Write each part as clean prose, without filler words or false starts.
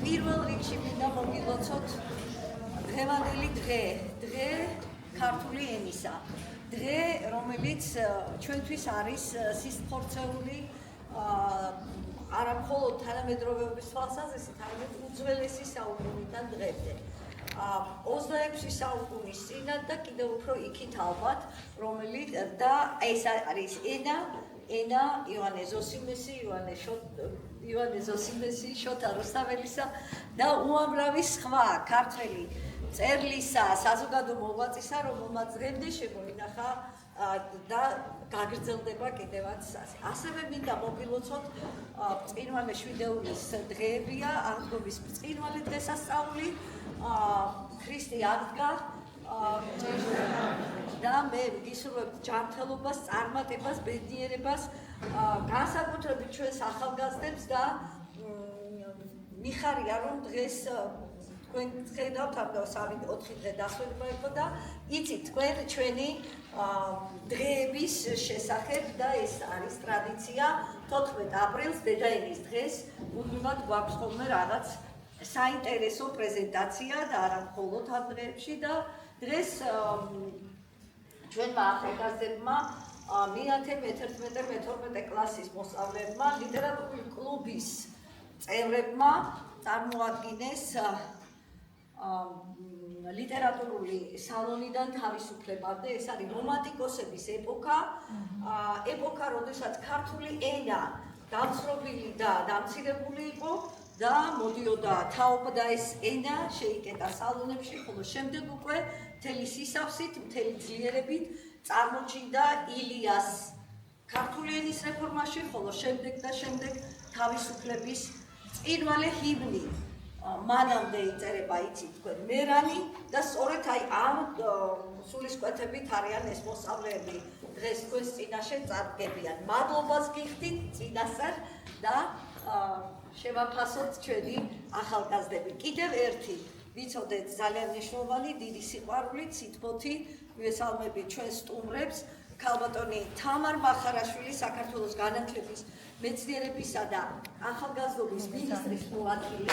პირველ რიგში მინდა მოგილოცოთ დღევანდელი დღე ქართული ენისა. დღე, რომელიც ჩვენთვის არის სისხლხორცეული არა მხოლოდ თანამედროვეობის თვალსაზრისით, არამედ უძველესი საუკუნიდან დღემდე. 26 საუკუნის წინათ და კიდევ უფრო იქით ალბათ, რომელიც და ეს არის ენა იოანე ზოსიმესი, შოთა რუსთაველისა და უამრავი სხვა ქართველი წერლისა, საზოგადო მოღვაწისა, რომელმაც დღემდე შემოინახა და გაგრძელდება კიდევაც ასევე მინდა მოგილოცოთ ბრწყინვალე შვიდეულის დღეებია, აღდგომის ბრწყინვალე დღესასწაული, ქრისტე აღდგა და მე ვგისურვებთ ჯანმრთელობას, წარმატებას, ბედნიერებას, განსაკუთრებით ჩვენს ახალგაზრდებს და მიხარია რომ დღეს თქვენ ხედავთ ამ 3-4 დღე დასვენება იყო და იცით თქვენ ჩვენი დღეების შესახებ და ეს არის ტრადიცია 14 აპრილს დედაენის დღეს უბრალოდ გვაქვს ხოლმე რაღაც საინტერესო პრეზენტაცია და არა მხოლოდ ამ დღეებში და დღეს ჩვენმა ახალგაზრდებმა მე-11-მე-12 კლასის მოსწავლეებმა ლიტერატურული კლუბის წევრებმა წარმოადგინეს ლიტერატურული სალონიდან თავისუფლებამდე, ეს არის რომანტიკოსების ეპოქა, როდესაც ქართული ენა დამცრობილი და დამცირებული იყო და მოდიოდა თაობდა ეს ენა შეიკეტა სალონებში, ხოლო შემდეგ უკვე მთელი სისავსით, მთელი ძლიერებით წარმოჩინდა ილიას ქართული ენის რეფორმაში, ხოლო შემდეგ თავისუფლების ბრწყინვალე ჰიმნი მანამდე იწერება, იცით თქვენ, მერანი და სწორედ აი ამ სულისკვეთებით არიან ეს მოსწავლეები დღეს თქვენს წინაშე წარდგებიან. მადლობას გიხდით წინასწარ და შევაფასოთ ჩვენი ახალგაზრდები. კიდევ ერთი ვიცოდეთ ძალიან მნიშვნელოვანი დიდი სიყვარულით, სითბოთი ვესალმებით ჩვენ სტუმრებს, ქალბატონი თამარ მახარაშვილი, საქართველოს განათლების მეცნიერებისა და ახალგაზრდობის მინისტრის მოადგილე.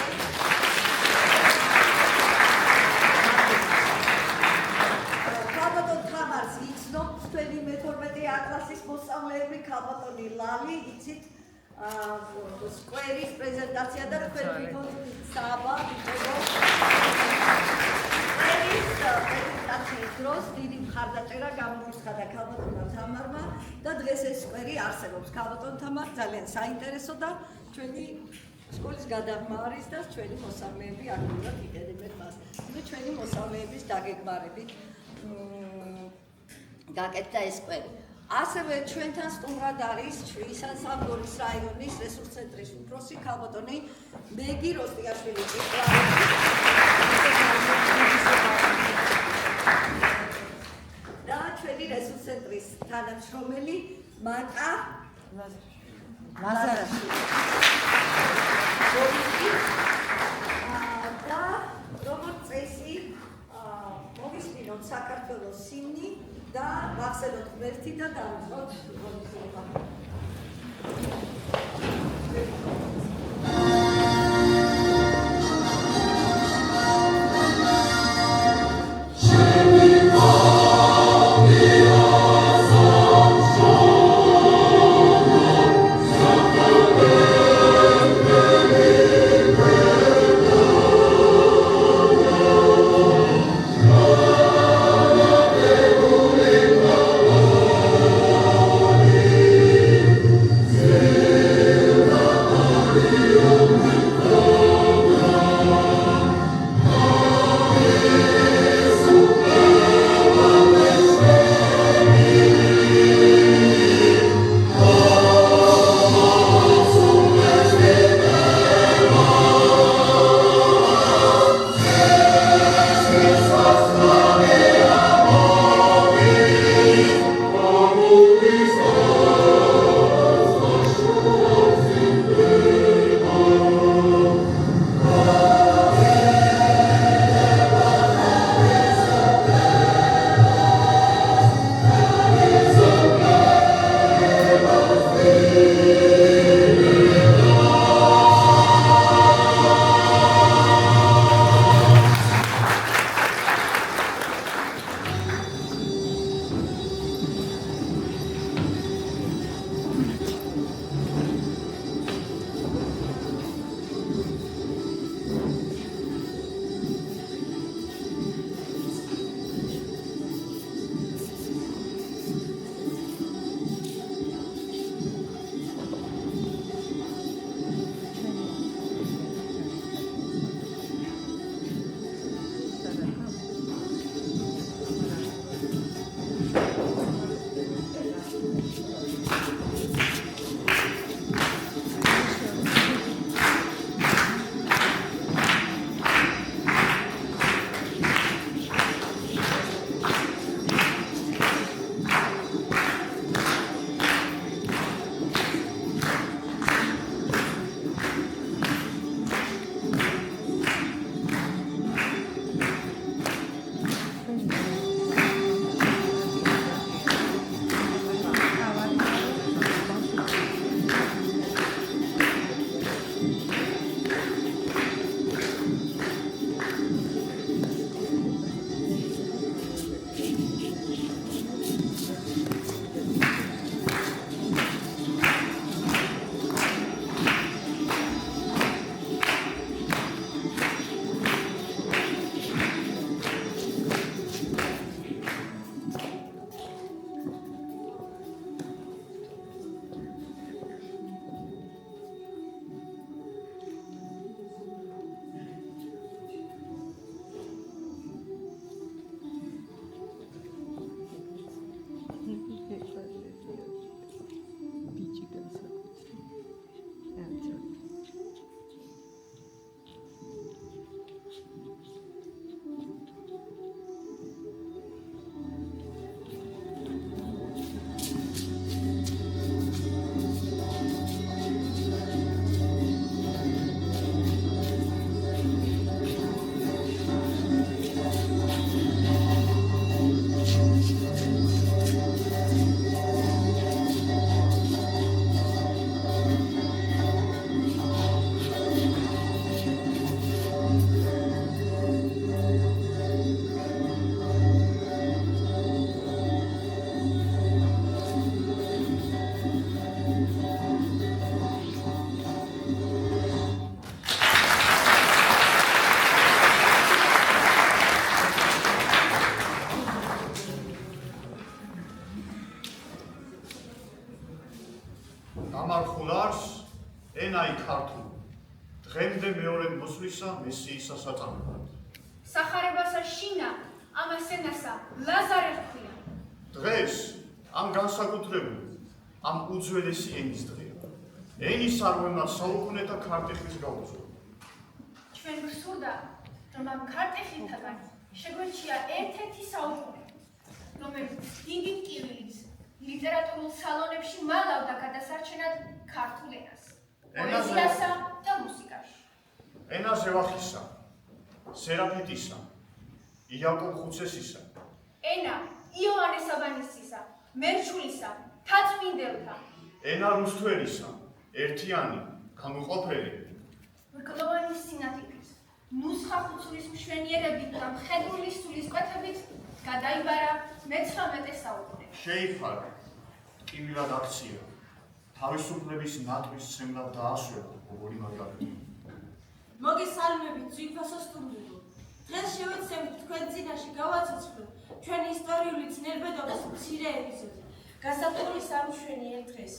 ქალბატონ თამარს იცნობთ თქვენი მე-12 კლასის მოსწავლეები, ქალბატონი ლალი, იცით სკვერის პრეზენტაცია და თქვენ ვიგოთ საბა პრეზენტაციის დროს დიდი მხარდაჭერა გამოუცხადა ქალბატონმა თამარმა და დღეს ეს სკვერი არსებობს. ქალბატონ თამარ ძალიან საინტერესო და ჩვენი სკოლის გადაღმა არის და ჩვენი მოსწავლეები აქტიურად იყენებენ მას. ჩვენი მოსწავლეების დაგეგმარებით გაკეთდა ეს სკვერი. ასევე ჩვენთან სტუმრად არის შვილსასამგორის რაიონის რესურს ცენტრის უფროსი ქალბატონი მეგი როსტიაშვილი. და ჩვენი რესურს ცენტრის თანამშრომელი მაკა ლაზარაშვილი. და როგორც წესი მოვისმინოთ საქართველოს სიმნი და ვახსენოთ ღმერთი და დავიწყოთ ღონისძიება. Amen. გამარხულარს ენაი ქართული. დღემდე მეორედ მოსვლისა მესიისა საწამებად. სახარებასა შინა, ამას ენასა ლაზარე ჰქვია. დღეს ამ განსაკუთრებული, ამ უძველესი ენის დღეა. ენის არვემა საუკუნეთა ქართლის გაუძღვა. ჩვენ გვსურდა, რომ ამ ქართლითაგან შეგვეჩია ერთ-ერთი საუკუნე, რომელიც დიდი ტკივილით ლიტერატურულ სალონებში მალავდა გადასარჩენად ქართულ ენას, პოეზიასა და მუსიკაში. ენაზე ვახისა, სერაფიტისა, იაკობ ხუცესისა. ენა იოანეს აბანისისა, მერჩულისა, თაწმინდელთა. ენა რუსთველისა, ერთიანი, გამოყოფელი. მრგლოვანი სინათლით, ნუსხა ხუცურის მშვენიერებით და მხედრული სულისკვეთებით გადაიბარა მე-19 საუკუნეში. შეიფარა, ტკივილად აქცია, თავისუფლების ნატვისცემლად დაასვენა, ორი მაგალითი. მოგესალმებით, ძვირფასო სტუმრებო. დღეს შევეცდებით თქვენ წინაშე გავაცოცხლოთ ჩვენი ისტორიული ძნელბედობის მცირე ეპიზოდი, გაზაფხულის ამ მშვენიერ დღეს.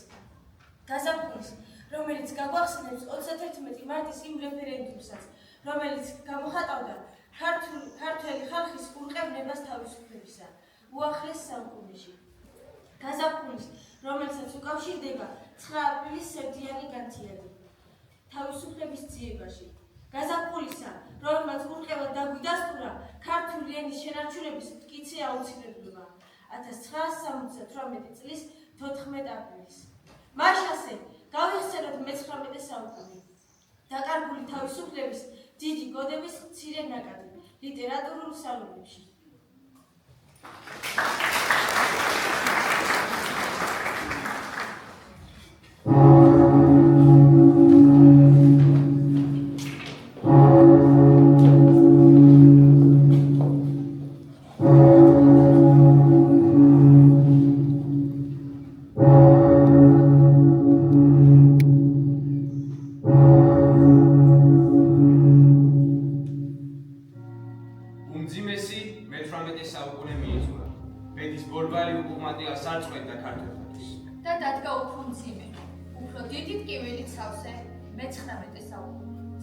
გაზაფხულის, რომელიც გაგვახსენებს 31 მარტის იმ რეფერენდუმსაც, რომელიც გამოხატავდა ქართველი ხალხის ურყევნებას თავისუფლებისა უახლეს საუკუნეში. გაზაფხულის, რომელსაც უკავშირდება 9 აპრილის სევდიანი განთიადი თავისუფლების ძიებაში. გაზაფხულისა, რომელმაც ურყევა დაგვიდასტურა ქართული ენის შენარჩუნების მტკიცე აუცილებლობა 1978 წლის 14 აპრილის. მაშასე გავიხსენოთ მე-19 საუკუნე. დაკარგული თავისუფლების დიდი გოდების მცირე ნაკადი ლიტერატურულ სალონებში.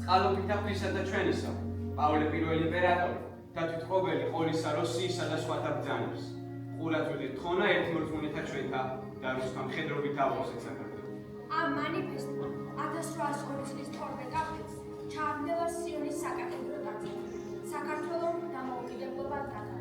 წყალობით და ჩვენისა, პავლე პირველი იმპერატორი და თვითმყოფელი ყოლისა როსიისა და სხვათა ბრძანებს. ყურადღებით თხონა ერთმორწმუნეთა ჩვენთა და რუსთა მხედრობით ავოსეთ საქართველოს. ამ მანიფესტმა 1820 წლის 12 აპრილს ჩააბნელა სიონის საკათედრო ტაძარი. საქართველოს დამოუკიდებლობა დაკარგა.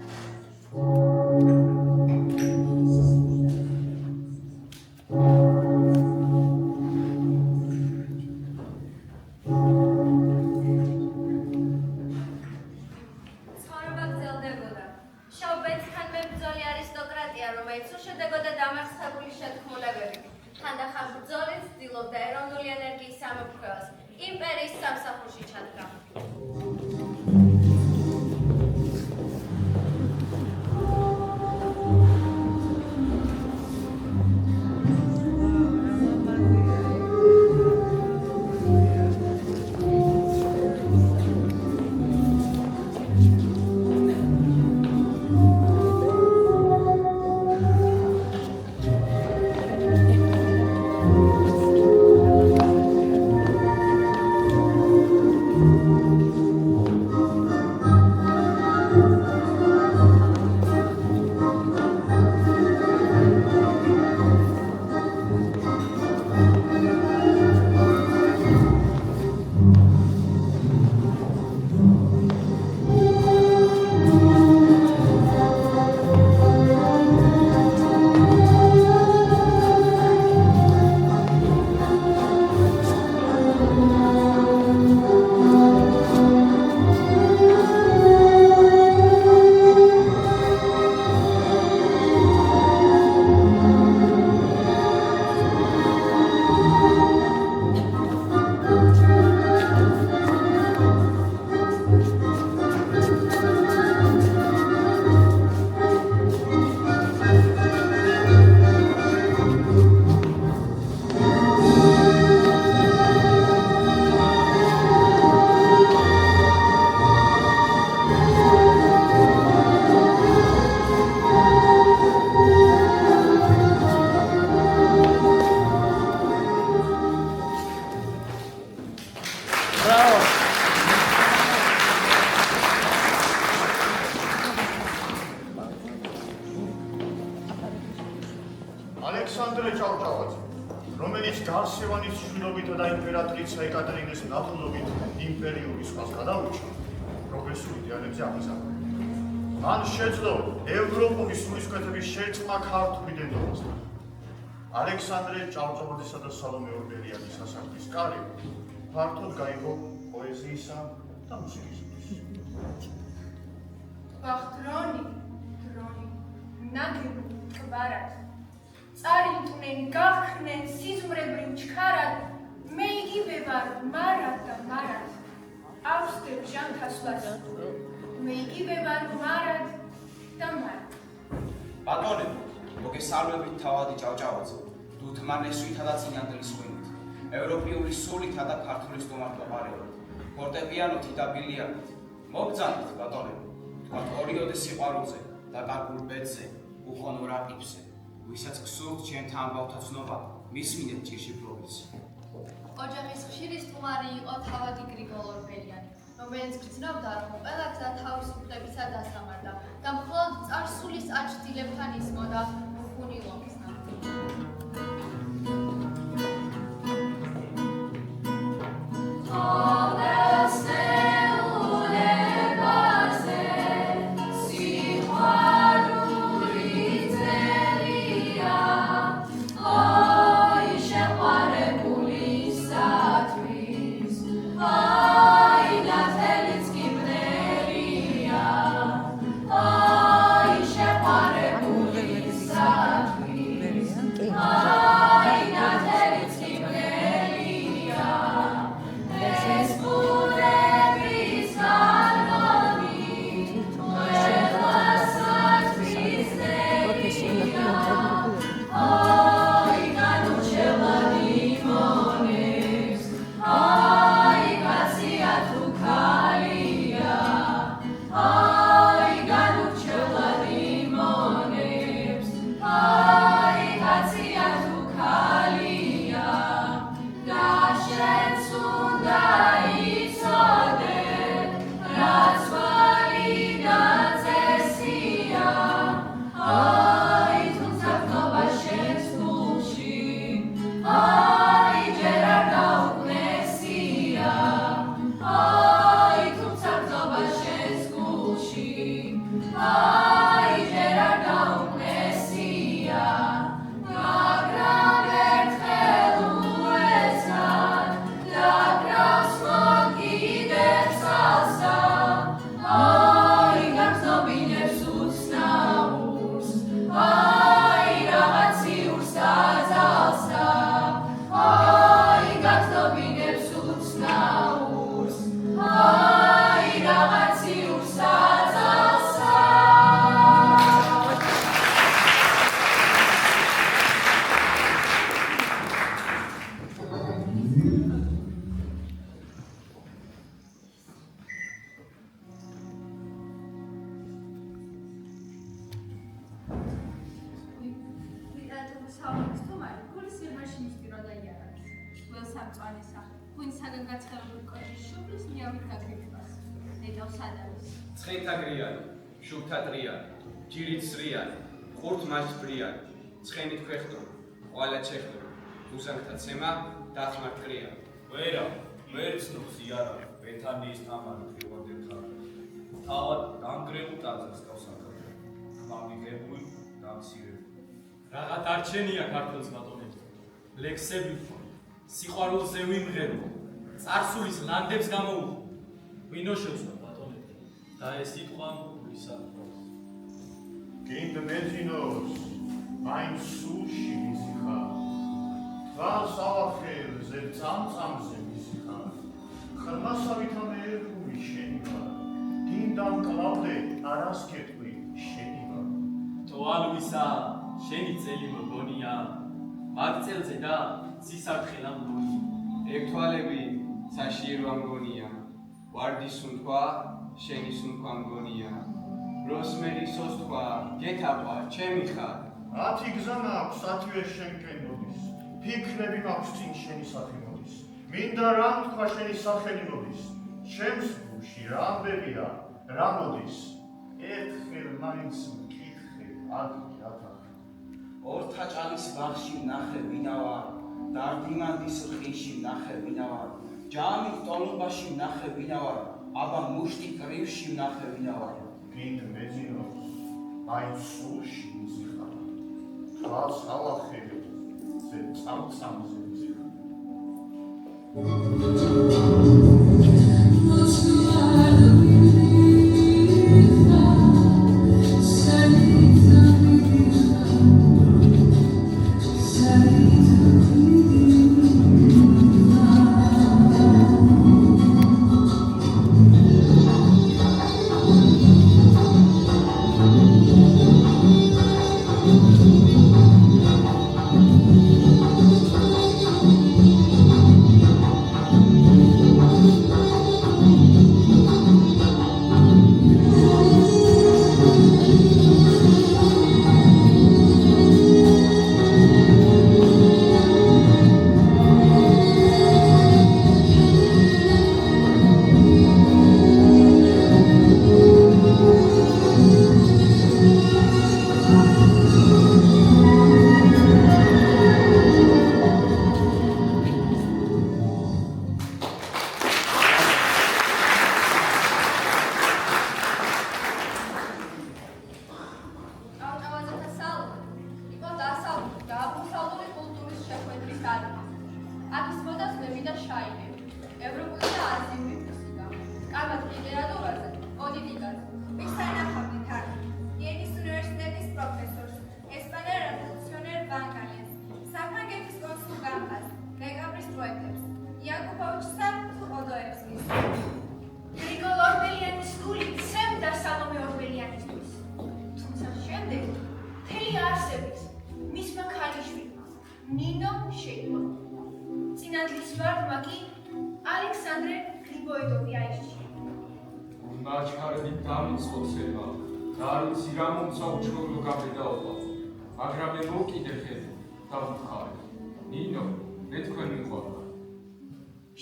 იმპერიის სამსახურში ჩადგა. რომელიც გარსევანის შვილობითა და იმპერატრიცა ეკატერინეს ნათლობით იმპერიული სხვას გადაურჩა, პროგრესული იდეალებზე აღიზარდა. მან შეძლო ევროპული სულისკვეთების შერწყმა ქართული დედოფალთან. ალექსანდრე ჭავჭავაძისა და სალომე ორბელიანის სასახლის კარი ფართოდ გაიგო პოეზიისა და მუსიკისთვის. ბახტრონი, ნაგები ტკბარად, წარიმტნენ გახხრნენ სიზმრებრივ ჩქარად, მე იგივე ვარ მარად და მარად, ავსდებ ჟანქასვლას, მე იგივე ვარ მარად და მარად. ბატონებო, მოგესალმებით თავადი ჭავჭავაძე, დუთმანესვითა და წინანდლის ღვინით, ევროპული სულითა და ქართული სტუმართმოყვარეობით, ფორტეპიანოთი და ბილიანით. მოგძანით, ბატონებო, თქვათ ორიოდე სიყვარულზე და კარგულ ბედზე, უხონო რაყიფზე, ვისაც გსურთ ჩემთა ამბავთა ცნობა, მისმინეთ ჭირში ფლობის. ოჯახის ხშირი სტუმარი იყო თავადი გრიგოლ ორბელიანი, რომელიც გრძნობდა, რომ ყველა გზა თავისუფლებისა დასამარდა და მხოლოდ წარსულის აჩრდილებთან ისმოდა უხუნი ლომსნა. ცხენთა გრიანი, შუბთა ტრიანი, ჯირით სრიანი, ყურთ მასწრიანი, ცხენით ქვეხტური, ყვალა ჩეხტური, უსანქთა ცემა, დახმართ ყრიანი. ვერა, ვერცნობს იარა, ბეთანიის თამარი ხილვადენ ხარ. თავად დამგრეულ ტაძარს გავსაკეთე. გამიგებული, დამცირებული. რაღა დარჩენია ქართულს ბატონებს. ლექსები ვთქვი, სიყვარულზე ვიმღერო, წარსულის ლანდებს გამოუხო. ვინოშევსო ბატონები და ეს სიტყვა გულისა ყავს. გინდ მეძინოს, მაინც სულში მისი ხარ. თვალს ავახელზე, წამწამზე მისი ხარ. ხმასავით ამერული შენი ვარ. გინდა მკლავდე, არასკეთვი შენი ვარ. თვალვისა, შენი წელი მოგონია, მაგ წელზე და ცისარტყელა მგონია. ეგ თვალები საშირო ამგონია, ვარდი სუნთქვა, შენი სუნთქვა მგონია. როსმერი სოსთქვა, გეთაყვა, ჩემი ხარ. 10 გზა მაქვს, 10-ვე შენკენ მოდის. ფიქრები მაქვს წინ შენი სახე მოდის. მინდა რა თქვა შენი სახელი მოდის. ჩემს გულში რა ამბებია, რა მოდის. ერთხელ მაინც მკითხე, ათი. ორთაჭალის ბაღში ნახე ვინა ვარ და დინანდის რხილში ვნახე ვინა ვარ, ჯამის ტოლობაში ვნახე ვინა ვარ, აბა მუშტი კრივში ვნახე ვინა ვარ. გინდ მეძინო, მაინც სულში მზიხარ, თვალს ალახები, ზე წამწამზე მზიხარ.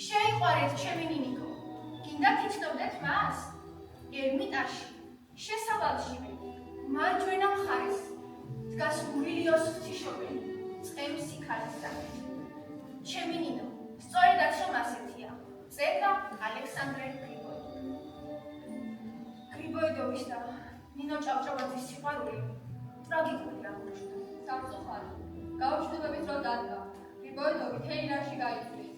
შეიყვარეთ ჩემი ნინიკო, გინდა თიცნობდეთ მას? ერმიტაში, შესავალშივე, მარჯვენა მხარეს, დგას ურილიოს ღვთისმშობელი, წყევს სიქალის სახით. ჩემი ნინო, სწორედაც რომ ასეთია, წერდა ალექსანდრე გრიბოიდოვი. გრიბოიდოვის და ნინო ჭავჭავაძის სიყვარული ტრაგიკული აღმოჩნდა. სამწუხაროდ, გაუჩნდებებით რომ დადგა, გრიბოიდოვი თეირანში გაიწვიეს.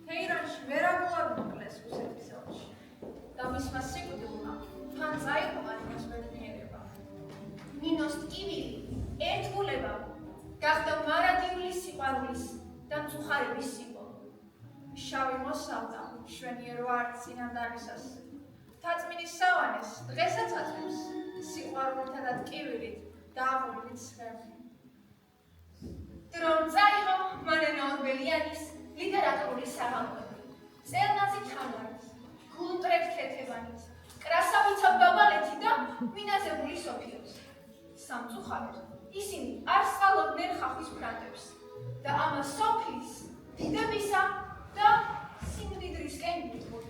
თეირანში ვერაგულად მოკლეს რუსეთის ელჩი და მისმა სიკვდილმა თან წაიღო მას ბედნიერება. ნინოს ტკივილი ერთგულება გახდა მარადიული სიყვარულის და მწუხარების სიმბოლო. შავი მოსავდა მშვენიერო არც წინანდალისას. თაწმინის სავანეს დღესაც აწევს სიყვარულითა და ტკივილით დააღურებით სხეული. დრომ წაიღო მარინა ორბელიანის ლიტერატურული საღამოები, წელნაზი თამარის, გულმტრეთ ქეთევანით, კრასავიცა ბაბალეთი და მინაზებული სოფიოს. სამწუხაროდ, ისინი არ სწავლობდნენ ხახვის ფრანტებს და ამას სოფლის, დიდებისა და სიმდიდრისკენ მიჰყვნენ.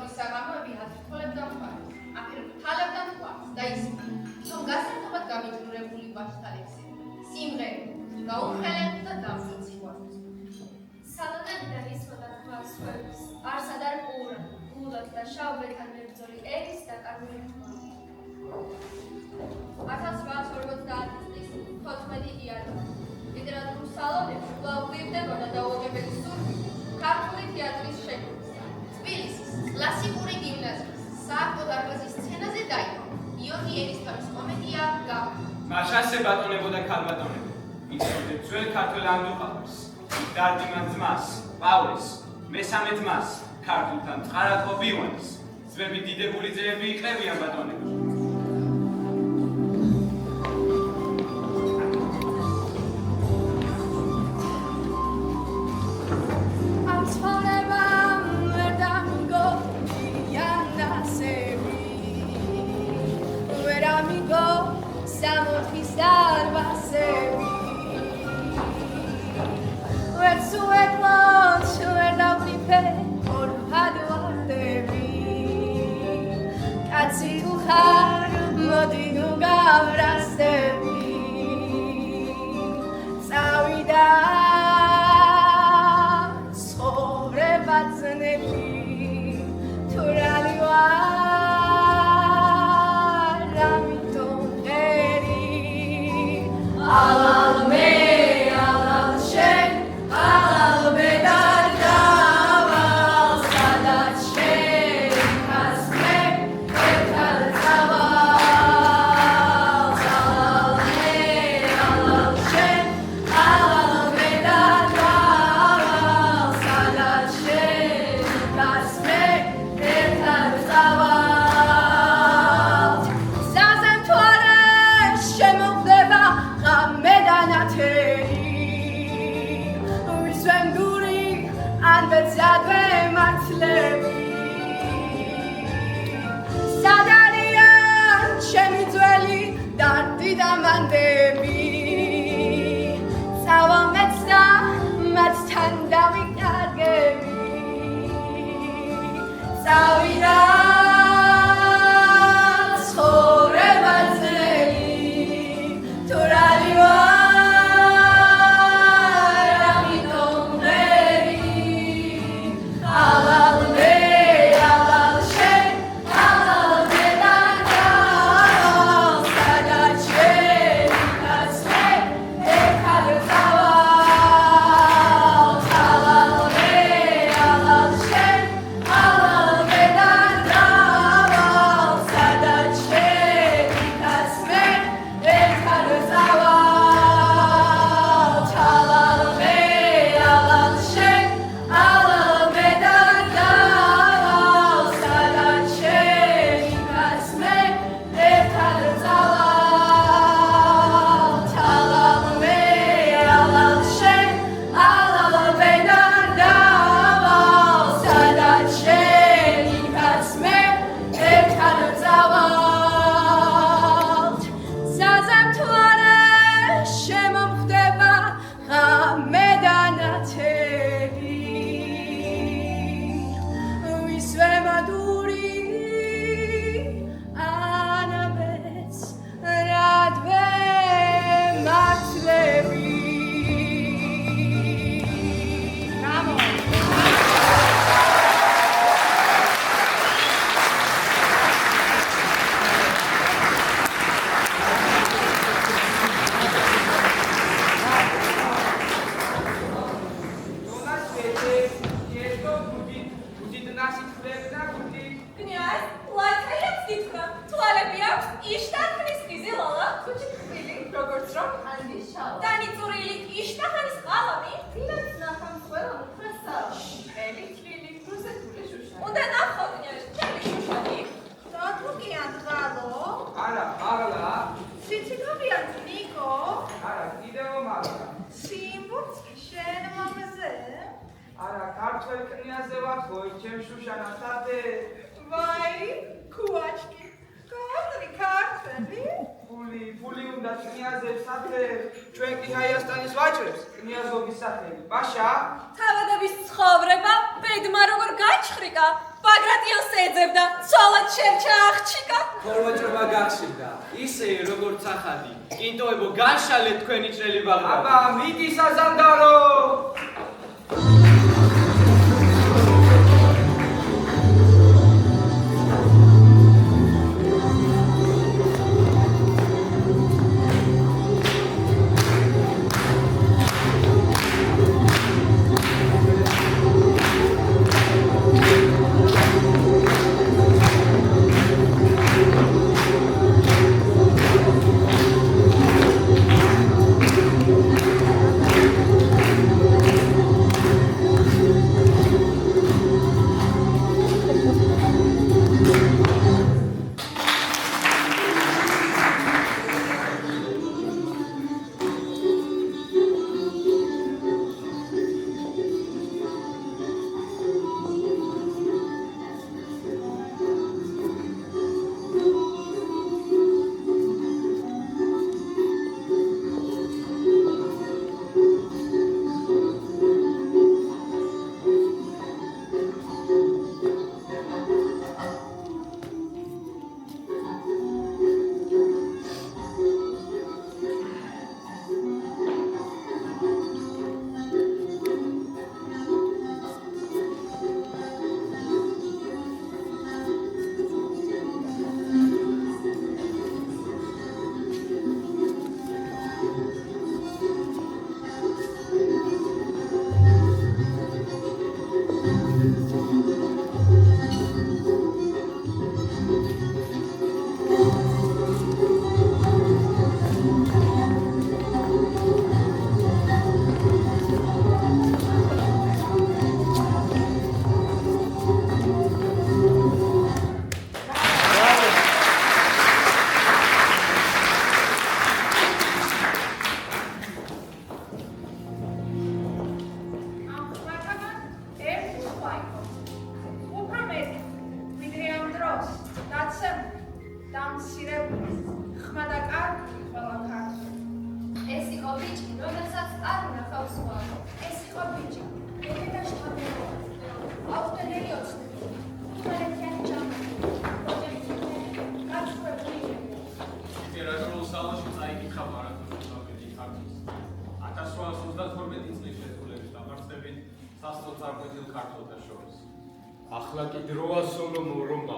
სავარაუდის საღამოები ათრთოლებდა მთვარეს, აფერფთალებდა მთვარს და ისინი, რომ გასართობად გამიჯნურებული ვაჟთა ლექსები, სიმღერები, გაუხელეთ და დამსუცივართ. სალონებიდან ისმოდა თვალსხვევს, არსად არ გულად და შავბეთან მებრძოლი ერის დაკარგული თვალს. 1850 წლის 14 იანვარი ლიტერატურულ სალონებში კვლავ გვივდებოდა დაუღებელი სურვილი ქართული თეატრის შექმნისა. თბილისის კლასიკური გიმნაზიის სააკტო დარბაზის სცენაზე დაიწყო იონი ერისთავის კომედია „გავა“. მაშასე ბატონებო და ქალბატონებო, იცნობდეთ ძველ ქართველ ანდუყავარს, დარდიმან ძმას, პავლეს, მესამე ძმას, ქართულთან წყარატყო ბიუანის, ძმები დიდებული ძეები იყრებიან ბატონებო. Vai, kuachki, kāda ir kārtēbi? Un ნათლი, ფული უნდა კნიაზებს, საფლებს, ჩვენ კი ჰაიასტანის ვაჭრებს, კნიაზობის სახელი. ბაშა? თავადების ცხოვრება ბედმა როგორ გაჩხრიკა, ბაგრატიონს ეძებდა, ცოლად შერჩა აღჩიკა. ქორვაჭრობა გახშირდა, ისე როგორც ახალი, კინტოებო განშალეთ თქვენი ჭრელი ბაღდადი. აბა, მიდი საზანდარო! ახლა კი დროა სოლომონ რომა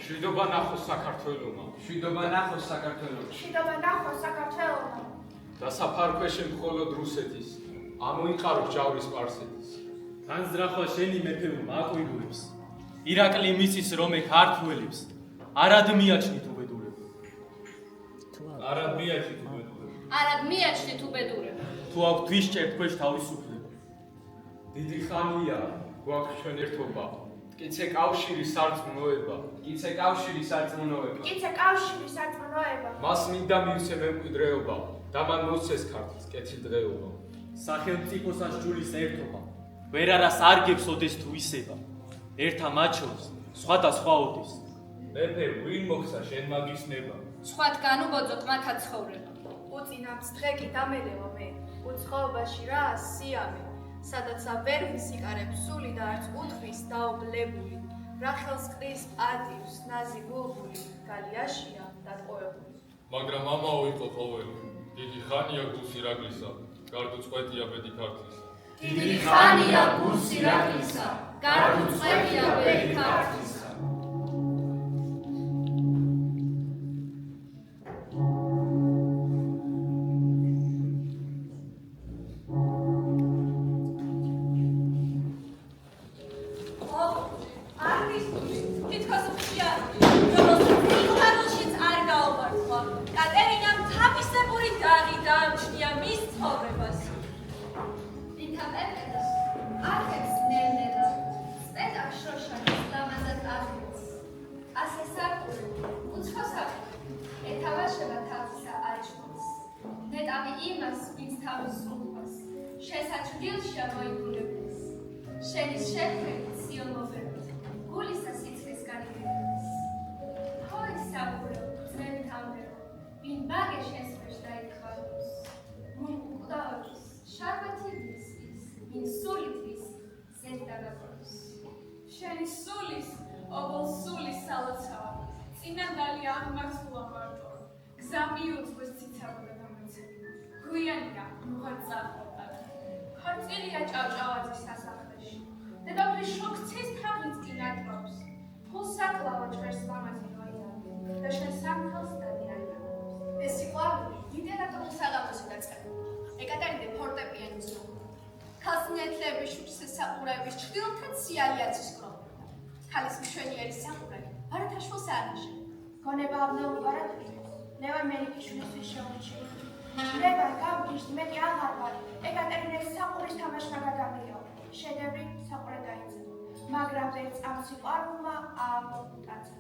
შვიდობა ნახოს საქართველომა შვიდობა ნახოს საქართველომა შვიდობა ნახოს საქართველომა დასაფარქვეშენ მხოლოდ რუსეთის ამოიყარო ჯავრის სპარსეთის განზრახვა შენი მეფეო მაკვირუებს ირაკლი მისის რომე ქართველებს არად მიაჩნით უბედურება არად მიაჩნით უბედურება არად მიაჩნით უბედურება თუ აქვთ ვისჭერთ ქვეშ თავისუფლება დიდი ხანია გვაქვს ჩვენ ერთობა კიცე კავშირი სარწმუნოება კიცე კავშირი სარწმუნოება კიცე კავშირი სარწმუნოება მას მინდა მივცე მემკვიდრეობა და მან მოსცეს ქართლის კეთილდღეობა სახელმწიფოს ასჯულის ერთობა ვერ არას არგებს ოდეს თუ ისება ერთა მაჩვენს სხვა და სხვა ოდეს მეფე ვინ მოხსა შენ მაგის ნება სხვათ განუბოძოთ მათაც ცხოვრება უწინავს დღე კი დამელევა მე უცხოობაში რა სიამე სადაც ვერ ვისიკარებ სული და არც უთხრის დაობლებული რა ხელს ყრის პატივს ნაზი გულგული გალიაშია დატყვევებული მაგრამ ამაო იყო ყოველი დიდი ხანია გულს ირაკლისა გარდუწყვეტია ბედი ქართლისა დიდი ხანია გულს ირაკლისა გარდუწყვეტია ბედი ქართლისა ვინ ბაგე წინანდალი აღმართულა მარტო. გზა მიუძღვის ციცაბო და დამეცები. გვიანია მოღაწაყობა. ქორწილია ჭავჭავაძის სასახლეში. დედოფლის შოქცის თაღიც კი ნატრობს. ფულსაკლავო ჭერს ლამაზი მოიარდა და შენ სამთელს დადიანებს. ეს სიყვარული ლიტერატურის საღამოში დაწყება. ეკატერინე ფორტეპიანოს მოხდა. ქალსნეთლების შუქს საყურების ჩრდილოთად სიალიაცის კროვა. ქალის მშვენიერი საყურები ბარათაშვილს არნიშა. გონება აბნეული ბარათაშვილს. ლევან მელიქიშვილისთვის შეურჩია. ლევან გამგიშთ მეტი აღარ ვარ. ეკატერინეს საყურის თამაშმა გადაგიო. შედევრი საყურე დაიწერა. მაგრამ ვერც ამ სიყვარულმა აამოუტაცა.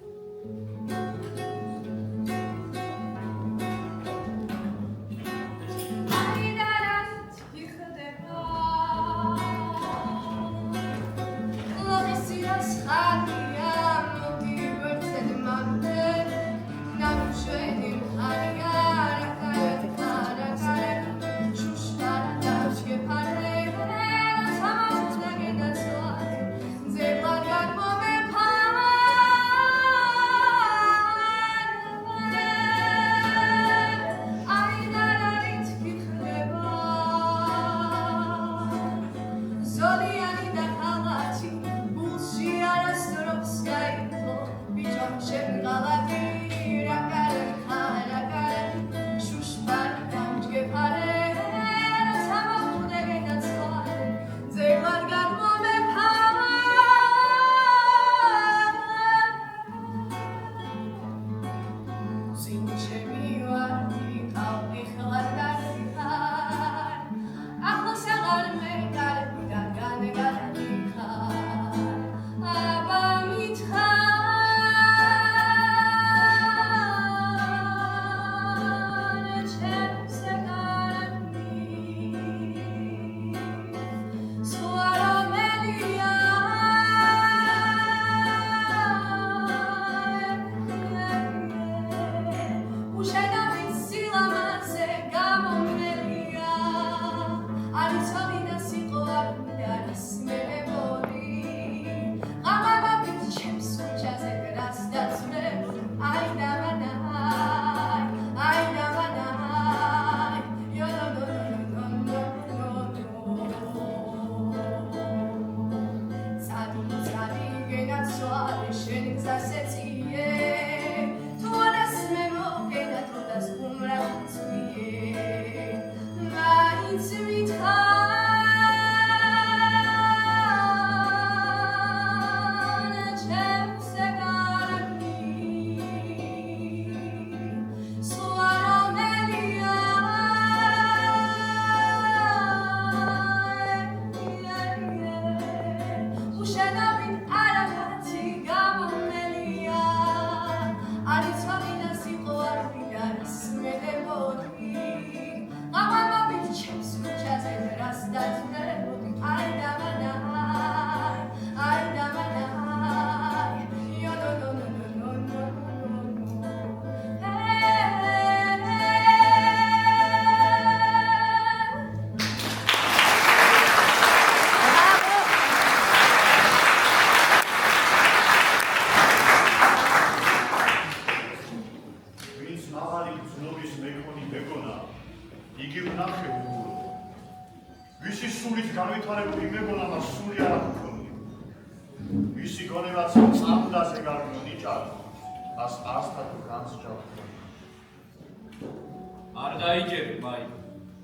არ დაიჯერე, მაიკო.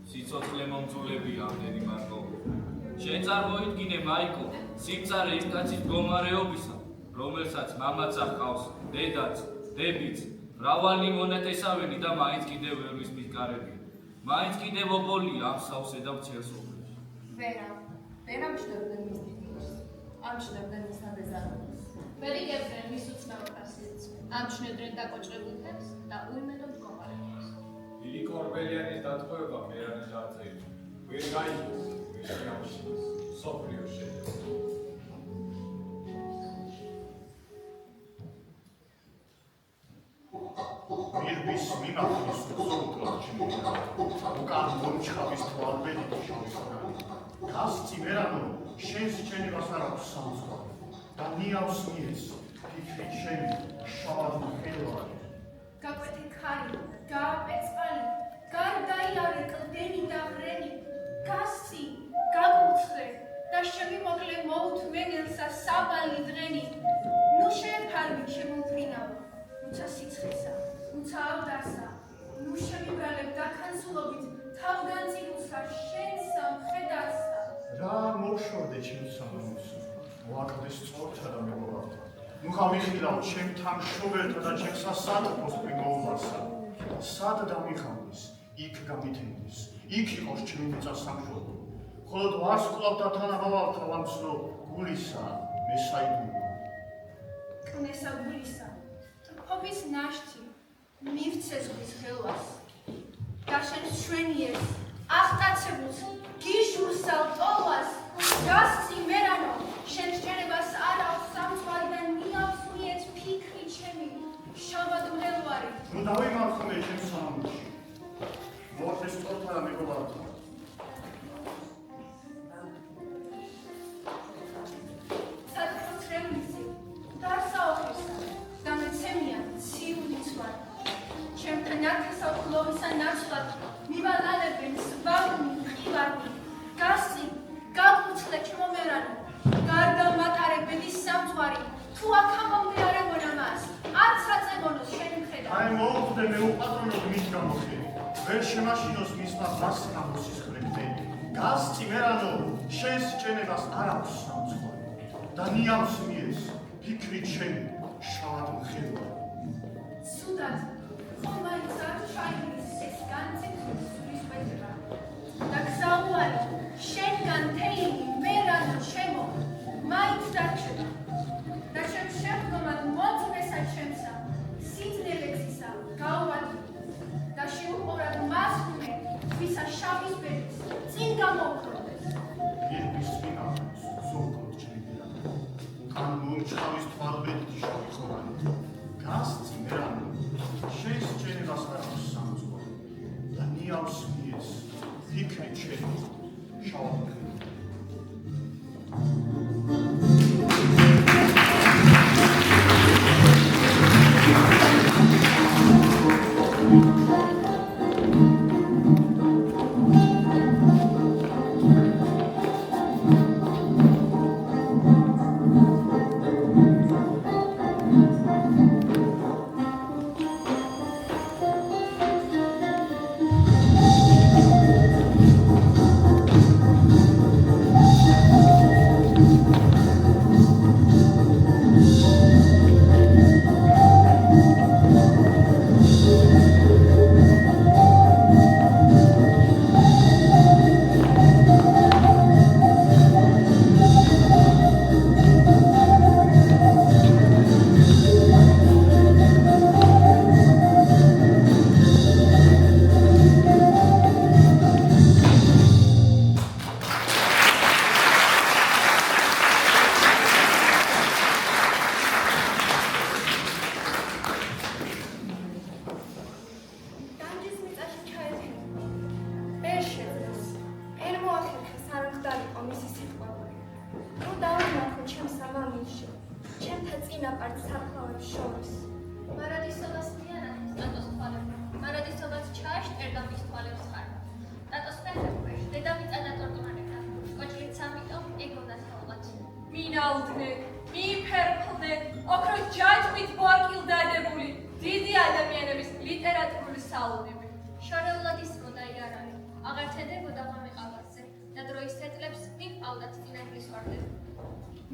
სიცოცხლე მომწულებია ამდენი მარტოობა. შენ წარმოიდგინე, მაიკო, სიმწარე იმ კაცის მდგომარეობისა, რომელსაც მამაც ჰყავს, დედაც, დებიც, მრავალი მონათესავენი და მაინც კიდევ ვერ ვისმის კარებია. მაინც კიდევ ობოლია ამ სავსე და მცირე სოფელში. ვერა მჩნევდნენ მის დიდგორს, ამჩნევდნენ მის ნაბეზარებას. ვერ იგებდნენ მის უცნაურ ხასიათს, ამჩნევდნენ დაკოჭრებულებს და უიმედო მდგომარეობას. დიდი კორბელიანის დატყვევება მერანის არ წაიწვა. ვერ გაიგეს, ვერ შეამჩნევს, სოფლიო შეჯდა. მირბის მიმართვის უზრუნველად ჩიმდინა. უკან მომჩხავის თვალბედით შევისხარი. გასცი მერანო, შენს ჩენებას არ აქვს სამწუხარი. და ნიავს მიეც, ფიქრით შენი შავად ხელოვანი. მოაკლდეს სწორთა და მეგობართა. ნუ ხამიხილავ ჩემ თანმშრომელთა და ჩემ სასამართლოს პრიმოულასა. სად დამიხამდეს, იქ გამითენდეს, იქ იყოს ჩემი მიწა-სამშობლო. ხოლო ვარსკვლავთა თანაბავალთა ვამცნო გულისა მე საიდუმლო. კნესა გულისა, თქობის ნაშთი, მივცე ზღვის ხელვას. გაშენს შვენიერს, აღტაცებულს, გიჟურსალ ტოლვას, გასცი მერანო, შენ სჯერებას არ აქვს სამწვარი და ნიავს მიეც ფიქრი ჩემი, შავად მღელვარი. ნუ დავიმარხმე ჩემ სამში. მოაკლდეს სწორთა და მეგობართა. საწყოს რემლისი, დასაოხისა, დამეცემია ციური ცვარი. ჩემთან ათესა ქლოვისა ნაცვლად, მივალალებენ სვავნი, მყივარნი, გასცი, გაგუცლე ჩემო მერანი, გარდა მატარებელი სამწვარი, თუ აქ ამომდე არ ეგონა მას, არც აწეგონოს შენი მხედარი. აი მოუხდე მე უპატრონოდ მის გამოხელი. ვერ შემაშინოს მისმა ბასნა მოსისხლეთე. გასცი მერანო, შენს ჭენებას არ აქვს სამწვარი. და ნიავს მიეს, ფიქრი ჩემი, შავად მღელვარი. სუდად, ხომაიც არ ჩაიგდეს ეს განცეცხლის სულის ვეძება. და გზაუარი, შენგან თეინი, მერანო ჩემო, მაინც დარჩება. და ჩემ შეხვდომად მოწმესა ჩემსა, სიძლელექსისა, გაუვადი. და შეუყურად მასვიმე, ვისა შავის ბედის, წინ გამოუქრობდეს. ირბის წინა, ზოგოდ ჩემია. კან მომჩავის თვალბედით შავი ხორანი. გასცი მერანო, შენს ჭენებას არ აქვს სამწვარი. და ნიავს მიეს, ფიქრი ჩემი, შავად მღელვარი.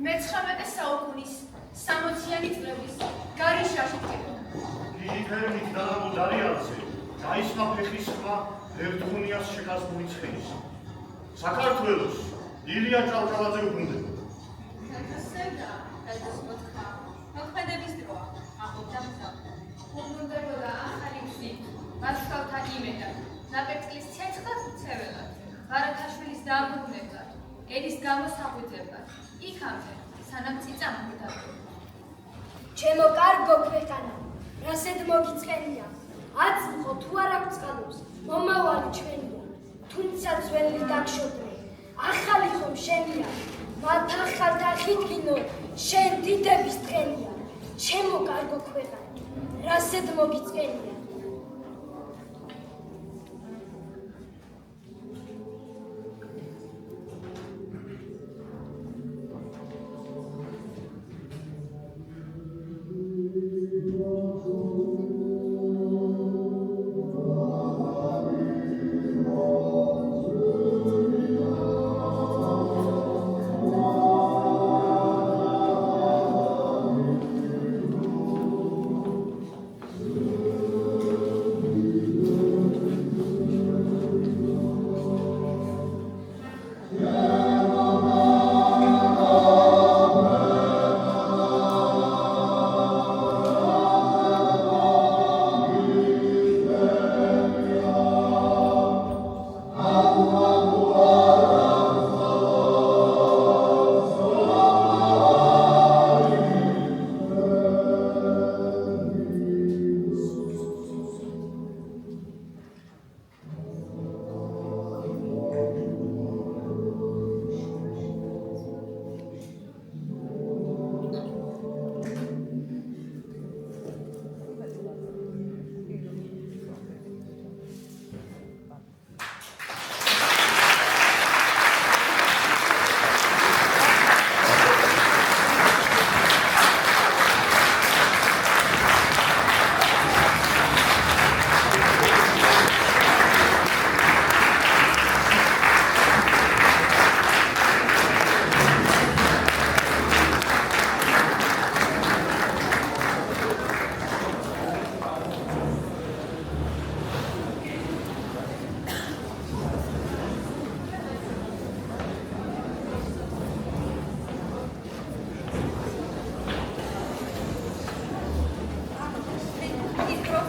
მე-19 საუკუნის 60-იანი წლების გარიშაში გიგითერმით დანამო დარიალზე გაისმა ფეხის ხმა ერთხუნიას შეკასმული ცხენის. საქართველოს ილია ჭავჭავაძე უბრუნდება. სევდა, ეს მოთხა. მოქმედების დროა, აღობდა მზა. უბრუნდებოდა ახალი გზით, ვარშავთან იმედად, ნაკერწლის ცეცხლად მცეველად, ბარათაშვილის დააბრუნებლად, ელის გამოსაღვიძებლად, იქამდე, სანამ წიწა მოგდარდება. ჩემო კარგო ქვეყანა, რასედ მოგიწყენია, აწმყო თუ არ აქვს წყალობს, მომავალი ჩვენია, თუმცა ძველი დაგშობნე, ახალი ხომ შენია, მათ ახალთა ხიდგინო, შენ დიდების დღენია, ჩემო კარგო ქვეყანა, რასედ მოგიწყენია.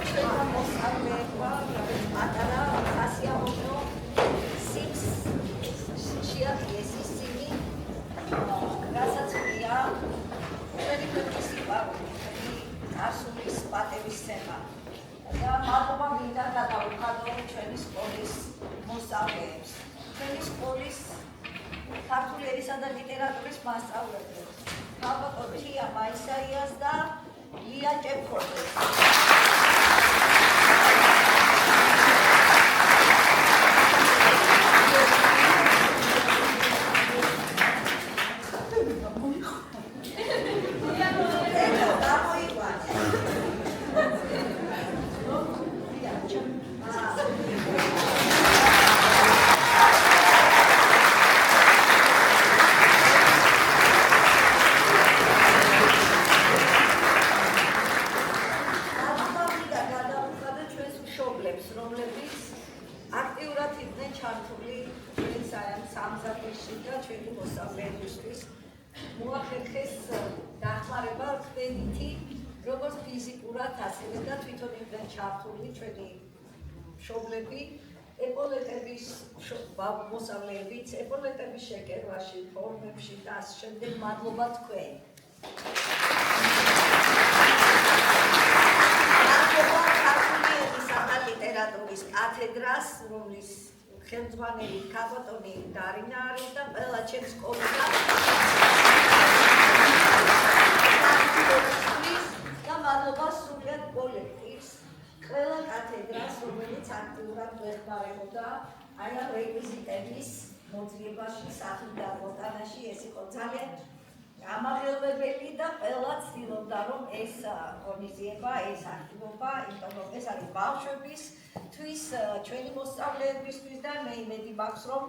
ჩვენმა მოსწავლეებმა პატარა სასიამოვნო შეახიეს ისინი, რასაც ქვია ჩვენი ქვეყნის სიყვარული, წარსულის პატივისცემა. და მადლობა მინდა გადავუხადო ჩვენი სკოლის მოსწავლეებს, ჩვენი სკოლის ქართული ენისა და ლიტერატურის მასწავლებლებს, ქალბატონ თია მაისაიას და ლია ჭეფხოძეს. მოსავლეებიც ეპოლეტების შეკერვაში, ფორმებში და ამ შემდეგ მადლობა თქვენ. მადლობა ქართული ენისა და ლიტერატურის კათედრას, რომლის ხელმძღვანელი ქალბატონი დარინა არის და ყველა ჩემს კოლეგას და მადლობა სრულიად კოლექტივს, ყველა კათედრას, რომელიც აქტიურად გვეხმარებოდა აი ამ რეკვიზიტების მოძიებაში, სახლიდან მოტანაში. ეს იყო ძალიან ამაღელვებელი და ყველა ცდილობდა, რომ ეს ღონისძიება, ეს აქტივობა, იმიტომ რომ ეს არის ბავშვებისთვის, ჩვენი მოსწავლეებისთვის და მე იმედი მაქვს, რომ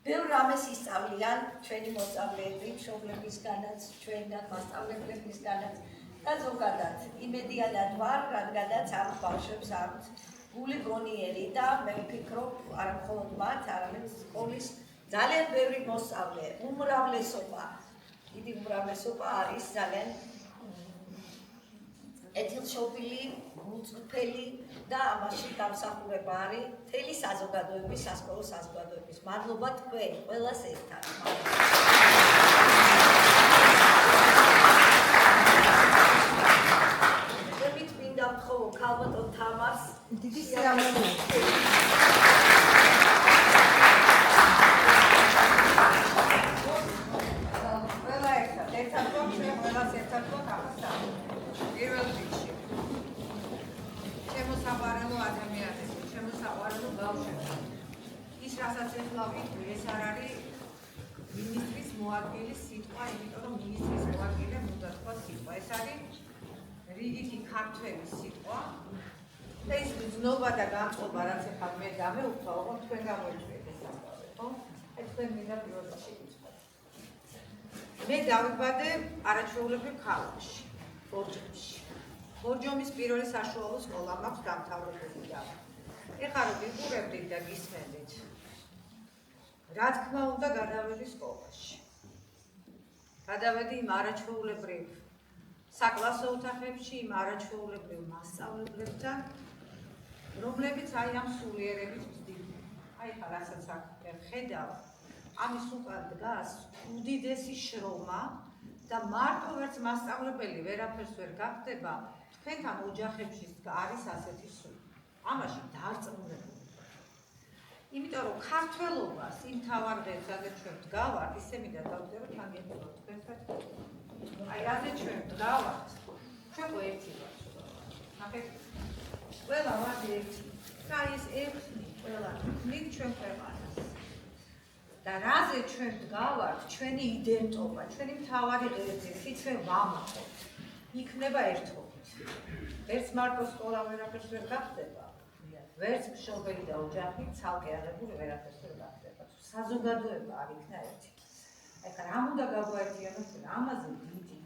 ბევრ რამეს ისწავლიან ჩვენი მოსწავლეები, მშობლებისგანაც, ჩვენგან მასწავლებლებისგანაც და ზოგადად იმედიანად ვარ, რადგანაც ამ ბავშვებს აქვთ გული გონიერი და მე ვფიქრობ, არა მხოლოდ მათ, არამედ სკოლის ძალიან ბევრი მოსწავლე, უმრავლესობა, დიდი უმრავლესობა არის ძალიან ეთილშობილი, მუწვრთელი და ამაში დამსახურება არის მთელი საზოგადოების, სასკოლო საზოგადოების. მადლობა თქვენ ყველას ერთად. ქალბატონ თამარს დიდი სიამოვნებაა. ყველა ერთად გვაქვს, ყველას ერთად გვაქვს. პირველ რიგში შემოსაყვარელო ადამიანები, შემოსაყვარელო ბავშვები. ის რასაც ეხლა ვიტყვი, ეს არ არის მინისტრის მოადგილის სიტყვა, იმიტომ რომ მინისტრის მოადგილემ უნდა თქვა სიტყვა. ეს არის რიგითი ქართველის სიტყვა და ის გზნობა და განწყობა, რაც ახლა მე გამეუფლა, ოღონდ თქვენ გამოიწვიეთ ეს ამბავი, ხო? აი თქვენ მინდა პირველ რიგში გითხრათ. მე დავიბადე არაჩვეულებრივ ქალაქში, ბორჯომში. ბორჯომის პირველი საშუალო სკოლა მაქვს დამთავრებული და ეხლა რომ ვიყურებდით და გისმენდით, რა თქმა უნდა გადავედი სკოლაში. გადავედი იმ არაჩვეულებრივ საკლასო ოთახებში, იმ არაჩვეულებრივ მასწავლებლებთან, რომლებიც აი ამ სულიერებით ვსდიდნენ. აი ხა რასაც აქ ხედავ, ამის უკან დგას უდიდესი შრომა და მარტო ვერც მასწავლებელი ვერაფერს ვერ გახდება, თქვენთან ოჯახებში არის ასეთი სული. ამაში დარწმუნებული. იმიტომ რომ ქართველობას იმ თავარ დღეს, სადაც ჩვენ ვდგავართ, ისე მინდა დავწერო თან გეტყობათ თქვენთან. აი რაზე ჩვენ ვდგავართ, ჩვენ ერთი ვართ. ნახეთ, ყველა ვართ ერთი. და ეს ერთი ყველა მით ჩვენ ქვეყანას. და რაზე ჩვენ ვდგავართ, ჩვენი იდენტობა, ჩვენი მთავარი ღირსი ჩვენ ვამაყობთ. იქნება ერთობით. ვერც მარტო სკოლა ვერაფერს ვერ გახდება, ვერც მშობელი და ოჯახი ცალკე აღებული ვერაფერს ვერ გახდება. საზოგადოება არ იქნა ერთი. ეხლა რა უნდა გაგვაერთიანოს ჩვენ? ამაზე დიდი,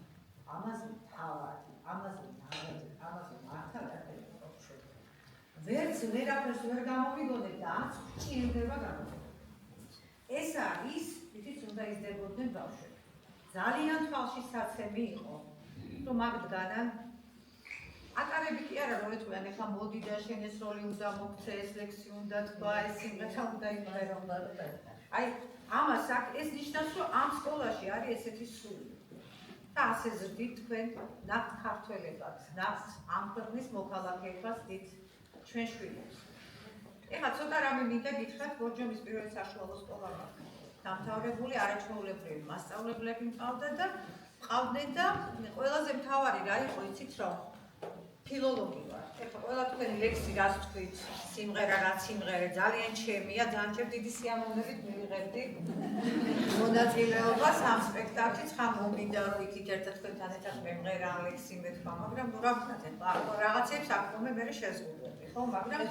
ამაზე მთავარი, ამაზე ნაღდი, ამაზე მართალი აღება ჩვენ. ვერც ვერაფერს ვერ გამოვიგონებთ და არც ჭირდება გამოვიგონებთ. ეს არის, იცით, უნდა იზრდებოდნენ ბავშვები. ძალიან თვალში საცემი იყო, რომ აქ დგანან ატარები კი არა რომ ეთქვიან ეხლა მოდი და შენ ეს როლი უნდა მოგცე, ეს ლექსი უნდა თქვა, ეს სიმღერა უნდა იმღერო. აი ამას ეს ნიშნავს რომ ამ სკოლაში არის ესეთი სული. და ასე ზრდით თქვენ ნახთ ქართველებად, ნახთ ამ ქვეყნის მოქალაქეებას დით ჩვენ შვილებს. ეხლა ცოტა რამე მინდა გითხრათ ბორჯომის პირველი საშუალო სკოლა მაქვს. დამთავრებული არაჩვეულებრივი მასწავლებლები მყავდნენ და ყველაზე მთავარი რა იყო იცით რომ ფილოლოგი ვარ. ეხლა ყველა თქვენი ლექსი რაც თქვით, სიმღერა რაც სიმღერე ძალიან ჩემია, ძალიან დიდი სიამოვნებით მივიღებდი მონაწილეობას ამ სპექტაკლში. ხა მომინდა რომ იქით ერთად თქვენთან ერთად მემღერა ამ ლექსი მეთქვა, მაგრამ ნუ რა ვქნათ ეხლა რაღაცებს აქome მე შეზღუდვები, ხო? მაგრამ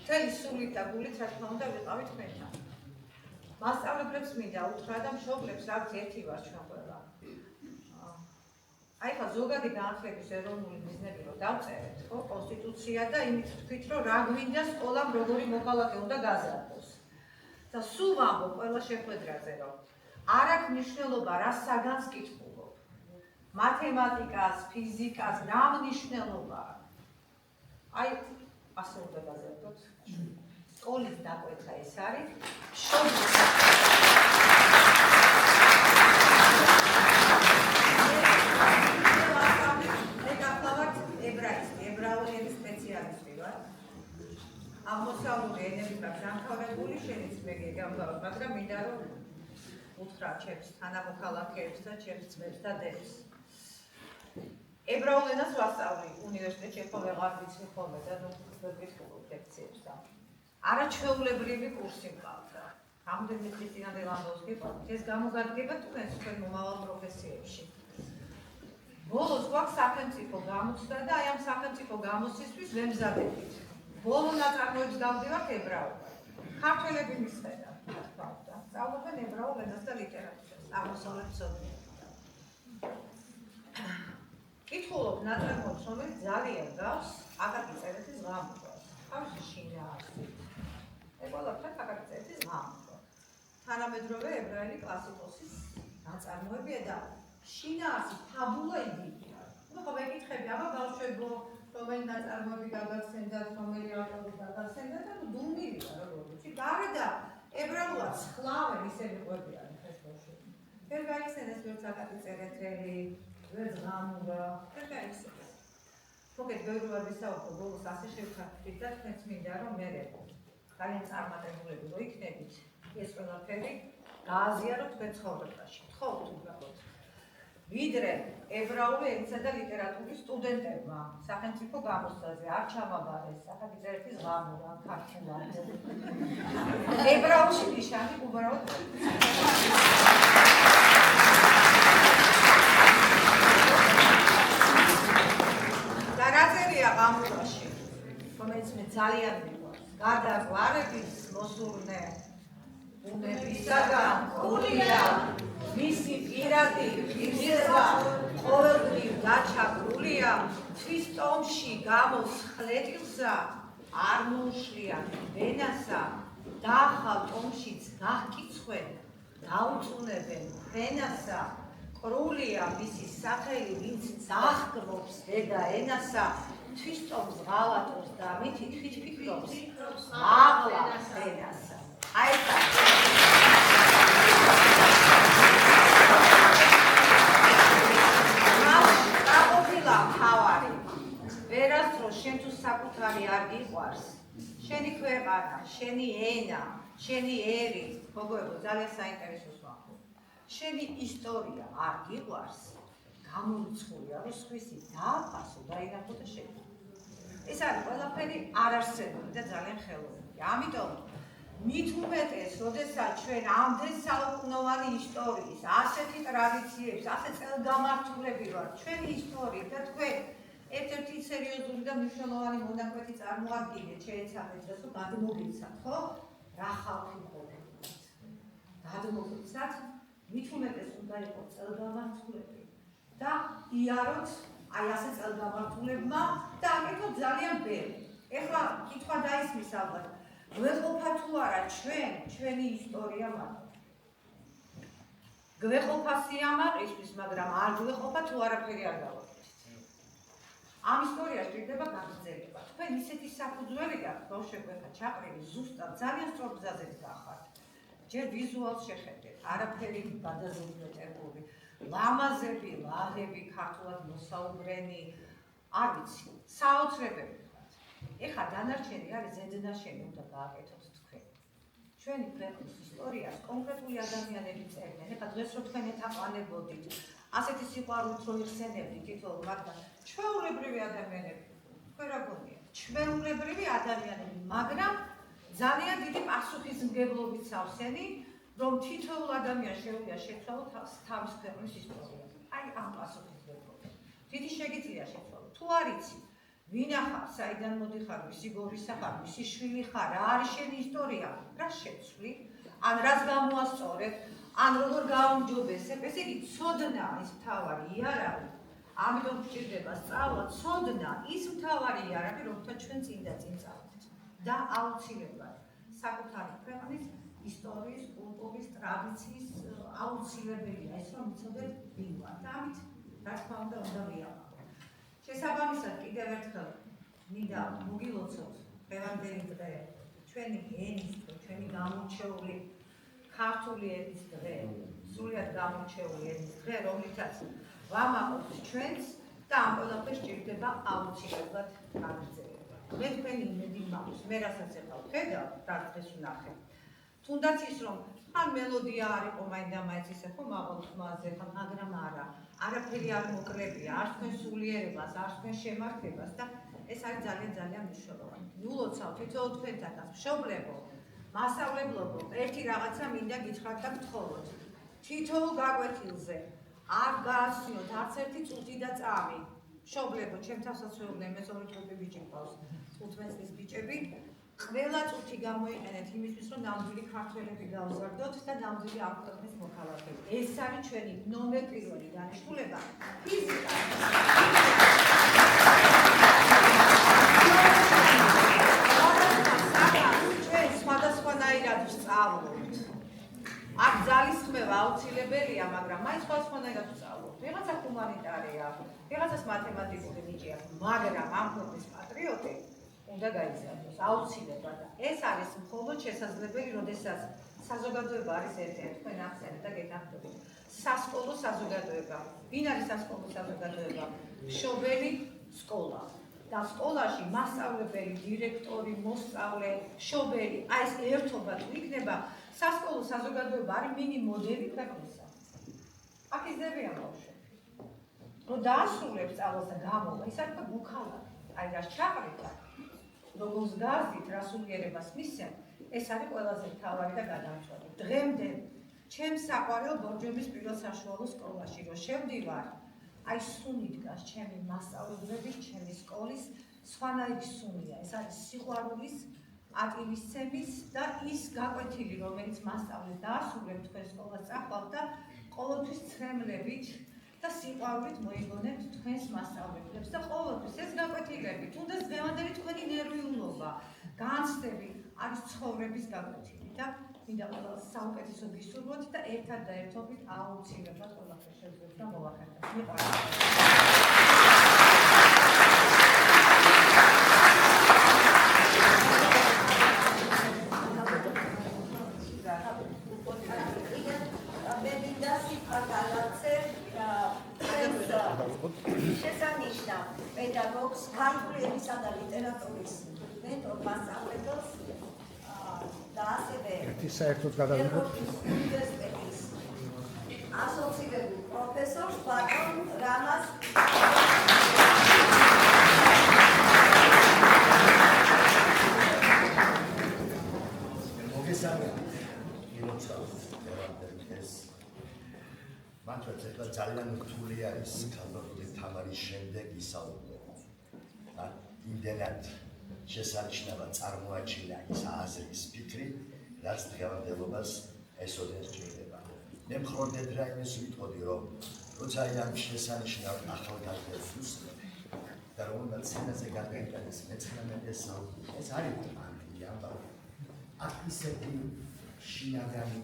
მთელი სულით და გულით რა თქმა უნდა ვიყავი თქვენთან. მასწავლებლებს მინდა უთხრა და მშობლებს რაც ერთი ვარ ჩვენ ყველა. აი ხა ზოგადი განათლების ეროვნული მიზნები რომ დავწერეთ, ხო, კონსტიტუცია და იმით თქვით რომ რა გვინდა სკოლამ როგორი მოქალაქე უნდა გაზარდოს. და სულ ვამბობ ყველა შეხვედრაზე რომ არ აქვს მნიშვნელობა რა საგანს კითხულობ. მათემატიკას, ფიზიკას რა მნიშვნელობა აქვს. აი ასე უნდა გაზარდოთ. სკოლის დაკვეთა ეს არის. ებრაული სპეციალისტი ვარ. აღმოსავლური ენების აქვს დამთავრებული, შენიც მე გეგამთავრებ, მაგრამ მინდა რომ უთხრა ჩემს თანამოქალაქეებს და ჩემს ძმებს და დებს. ებრაულ ენას ვასწავლი უნივერსიტეტში, ხო ვეღარ ვიცი ხოლმე და ნუ ვეკითხულობ ლექციებს და არაჩვეულებრივი კურსი მყავდა. რამდენი წლის წინამდე ვამბობს გიყვართ, ეს გამოგადგება თქვენ მომავალ პროფესიებში. ბოლოს გვაქვს სახელმწიფო გამოცდა და აი ამ სახელმწიფო გამოცდისთვის ვემზადებით. ბოლო ნაწარმოებს დავდივართ ებრაულად. ქართველები მისხედავთ, რა თქმა უნდა. სწავლობენ ებრაულ ენას და ლიტერატურას, აღმოსავლეთ სოფლიოში. კითხულობ ნაწარმოებს, რომელიც ძალიან გავს აკაკი წერეთის ღამურას. თავისი შინაარსით. ეყოლაფრად აკაკი წერეთის ღამურა. თანამედროვე ებრაელი კლასიკოსის ნაწარმოებია და შინაარსით თაბულა იდილია. ნუ ხო მეკითხები, აბა ბავშვებო, რომელი ნაწარმოები გაგაცემდათ, რომელი ავტორი გაგაცემდათ და დუმილია როგორ ვიცი. გარდა ებრაულად სხლავენ ისე მიყვებიან ეს ბავშვები. ვერ გაიხსენეს ვერც აკაკი წერეთელი, ვერც ღამურა, ვერ გაიხსენეს. მოგეთ ბევრი ვარ ვისაუბრო, ბოლოს ასე შევქართით და თქვენც მინდა რომ მე ძალიან წარმატებულები რო იქნებით, ეს ყველაფერი გააზიაროთ თქვენ ცხოვრებაში. თხოვთ უბრალოდ. ვიდრე ებრაული ენისა და ლიტერატურის სტუდენტებმა სახელმწიფო გამოცდაზე არ ჩამაბარეს აკაკი წერეთის ღამურა ქართულად. ებრაულში ნიშანი უბრალოდ და რა წერია ღამურაში, რომელიც მე ძალიან მიყვარს. გარდა გვარების მოსურნე უნებისაგან ყულია მისი პირადი ღირსება ყოველდღიურ დაჩაგრულია თვის ტომში გამოსხლეტილსა არ მოუშლიან ვენასა და ახალ ტომშიც გახკიცხვენ დაუწუნებენ ფენასა ყრულია მისი სახელი ვინც ძახგრობს დედა ენასა თვის ტომს ღალატობს და მითით ხით ფიქრობს აღლა ფენასა აი ეს ვერასდროს შენ თუ საკუთარი არ გიყვარს, შენი ქვეყანა, შენი ენა, შენი ერი, მოგოებო ძალიან საინტერესოს ვამბობ. შენი ისტორია არ გიყვარს, გამორიცხულია რომ სხვისი დააფასო, დაინახო და შეგო. ეს არის ყველაფერი არარსებური და ძალიან ხელოვნური. ამიტომ მით უმეტეს, როდესაც ჩვენ ამდენ საუკუნოვანი ისტორიის, ასეთი ტრადიციების, ასე წელგამართულები ვართ, ჩვენი ისტორიით და თქვენ ერთ-ერთი სერიოზული და მნიშვნელოვანი მონაკვეთი წარმოადგენთ, შეეცადეთ რას რომ გადმოგიცათ, ხო? რა ხალხი ყოფილიყოთ. გადმოგიცათ, მით უმეტეს უნდა იყოს წელგამართულები და იაროთ აი ასე წელგამართულებმა და აკეთოთ ძალიან ბევრი. ეხლა კითხვა დაისმის ალბათ. გვეყოფა თუ არა ჩვენი ისტორია მარტო. გვეყოფა სიამაყისთვის, მაგრამ არ გვეყოფა თუ არაფერი არ გავაკეთეთ. ამ ისტორიაში ჭირდება გაგრძელება. თქვენ ისეთი საფუძველი გაქვთ, ბავშვები ხა ჩაყრილი ზუსტად ძალიან სწორ გზაზე გახართ. ჯერ ვიზუალს შეხედეთ, არაფერი გადაზომვეტებული, ლამაზები, ლაღები, ქართულად მოსაუბრენი, არ ვიცი, საოცრებები ხართ. ეხლა დანარჩენი არის ზედნაშენი უნდა გააკეთოთ თქვენ. ჩვენი ქვეყნის ისტორიას კონკრეტული ადამიანები წერდნენ. ეხლა დღეს რო თქვენ ეთაყვანებოდით, ასეთი სიყვარულით რო იხსენებდით თითოეულ მაგას, ჩვეულებრივი ადამიანები, თქვენ რა გონიათ? ჩვეულებრივი ადამიანები, მაგრამ ძალიან დიდი პასუხისმგებლობით სავსენი, რომ თითოეულ ადამიანს შეუძლია შეცვალოს თავის ქვეყნის ისტორია. აი ამ პასუხისმგებლობით. დიდი შეგიძლია შეცვალოთ. თუ არ იცი, ვინ ახარ, საიდან მოდიხარ, ვისი გორისა ხარ, ვისი შვილი ხარ, რა არის შენი ისტორია, რა შეცვლი, ან რას გამოასწორებ, ან როგორ გააუმჯობესებ, ესე იგი ცოდნა ის მთავარი იარაღი. ამიტომ გვჭირდება სწავლა, ცოდნა ის მთავარი იარაღი, რომელთა ჩვენ წინ და წინ წავიდეთ. და აუცილებლად საკუთარი ქვეყნის ისტორიის, კულტურის, ტრადიციის აუცილებელია ეს, რომ ვიცოდეთ ვინ ვარ. და ამით რა თქმა უნდა ვიაყავთ. შესაბამისად კიდევ ერთხელ მინდა მოგილოცოთ დღევანდელი დღე, ჩვენი ენის დღე, ჩვენი გამორჩეული ქართული ენის დღე, სრულიად გამორჩეული ენის დღე, რომლითაც ვამაყობთ ჩვენს და ამ ყველაფერს ჭირდება აუცილებლად გაგრძელება. მე თქვენი იმედი მაქვს, მე რასაც ეხლა ვხედავ, რა დღეს ვნახე. თუნდაც ის რომ ან მელოდია არ იყო მაინდა-მაინც ისე ხო მაღალ ხმაზე, მაგრამ არა, არაფერი არ მოკლებია, არც თქვენ სულიერებას, არც თქვენ შემართებას და ეს არის ძალიან მნიშვნელოვანი. ვილოცავ თითოეულ თქვენთანაც მშობლებო, მასწავლებლობო, ერთი რაღაცა მინდა გითხრათ და გთხოვოთ. თითოეულ გაკვეთილზე არ გააცნოთ არც ერთი წუთი და წამი. მშობლებო, ჩემთანაც ვეუბნე, მე ზოგი ჯგუფი ბიჭი მყავს, 15 წლის ბიჭები. ყველა წუთი გამოიყენეთ იმისთვის, რომ ნამდვილი ქართველები გავზარდოთ და ნამდვილი ამ ქვეყნის მოქალაქეები. ეს არის ჩვენი ნომერ პირველი დანიშნულება. ფიზიკა. ჩვენ სხვადასხვანაირად ვსწავლობთ. აქ ძალისხმევა აუცილებელია, მაგრამ მაინც სხვადასხვანაირად ვსწავლობთ. ვიღაცა ჰუმანიტარია, ვიღაცას მათემატიკური ნიჭი აქვს, მაგრამ ამ ქვეყნის პატრიოტი უნდა გაიზარდოს აუცილებლად. ეს არის მხოლოდ შესაძლებელი, როდესაც საზოგადოება არის ერთ-ერთი, თქვენ ახსენეთ და გეთანხმებით. სასკოლო საზოგადოება. ვინ არის სასკოლო საზოგადოება? მშობელი, სკოლა. და სკოლაში მასწავლებელი, დირექტორი, მოსწავლე, მშობელი, აი ეს ერთობა თუ იქნება, სასკოლო საზოგადოება არის მინი მოდელი ქვეყნისა. აქ იზრდებიან ბავშვები. რომ დაასრულებს სწავლას და გამოვა, ის არის მოქალაქე. აი რას ჩაყრით, როგორც გაზით, რა სულიერებას მისცემ, ეს არის ყველაზე მთავარი და გადამწყვეტი. დღემდე ჩემს საყვარელ ბორჯომის პირველ საშუალო სკოლაში რომ შევდივარ, აი სუნი დგას ჩემი მასწავლებლების, ჩემი სკოლის სხვანაირი სუნია. ეს არის სიყვარულის, პატივისცემის და ის გაკვეთილი, რომელიც მასწავლეს დაასრულებ თქვენ სკოლას წახვალთ და ყოველთვის ცრემლებით და სიყვარულით მოიგონებთ თქვენს მასწავლებლებს და ყოველთვის ეს გაკვეთილები, თუნდაც დღევანდელი თქვენი ნერვიულობა, განცდები არის ცხოვრების გაკვეთილი და მინდა ყველას საუკეთესო გისურვოთ და ერთად და ერთობით აუცილებლად ყველაფერს შევძლებთ და მოვახერხებთ. შესანიშნავ პედაგოგს, ქართული ენისა და ლიტერატურის მენტორ მასწავლებელს და ასევე ერთი საერთოდ გადავიღოთ უნივერსიტეტის ასოცირებულ პროფესორს ბატონ რამაზ მართლაც ეხლა ძალიან რთული არის ქალბატონი თამარის შემდეგ ისაუბრო. და იმდენად შესანიშნავად წარმოაჩინა ის აზრის ფიქრი, რაც დღევანდელობას ესოდებს ჭირდება. მე მხოლოდ რაიმეს ვიტყოდი, რომ როცა ამ შესანიშნავ ახალგაზრდებს ვუსმენ და რომელმაც სცენაზე გადაიტანეს მე-19 საუკუნეში, ეს არის ამბავი ამბავი. აქ ისეთი შინაგანი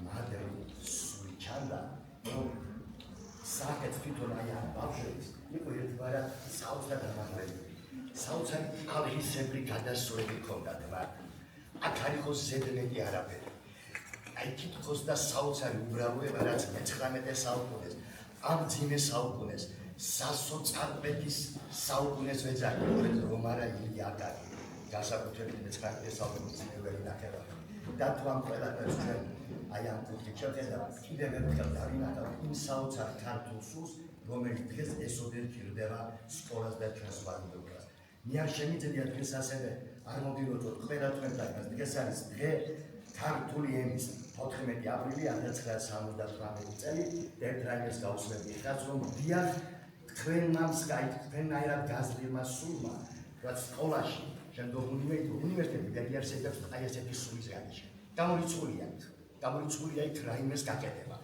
მადრი სული ჩანდა, რომ საკეთ თვითონ აი ამ ბავშვებს იყო ერთგვარად საოცრად დამაყრებული. საოცარი ალღისებრი გადასვლები ჰქონდათ მათ. აქ არ იყო ზედმეტი არაფერი. აი თითქოს და საოცარი უბრალოება, რაც მე-19 საუკუნეს, ამ მძიმე საუკუნეს, სასოწარკვეთის საუკუნეს ვეძახით, რომ არა ილია აკაკი, განსაკუთრებით მე-19 საუკუნის პირველი ნახევარი. და თუ ამ ყველაფერს ჩვენ აი ამ კუთხით შევხედავთ, კიდევ ერთხელ დავინახავთ იმ საოცარ ქართულ სულს, რომელიც დღეს ესოდენ ფირდება სკოლას და ჩვენს ვარდნობას. მე არ შემიძლია დღეს ასევე არ მოვიოთოთ ყველა თქვენთაგან. დღეს არის დღე ქართული ენის 14 აპრილი 1978 წელი და ერთ რაიმეს გავუსმენთ ხაც რომ დიახ თქვენმა მსგავსად თქვენნაირად გაზრდილმა სულმა რაც სკოლაში შემდგომ უნივერსიტეტი გადიარსებებს აი ესეთი სულის განიჭი. გამორიცხულია იქ რაიმეს გაკეთება.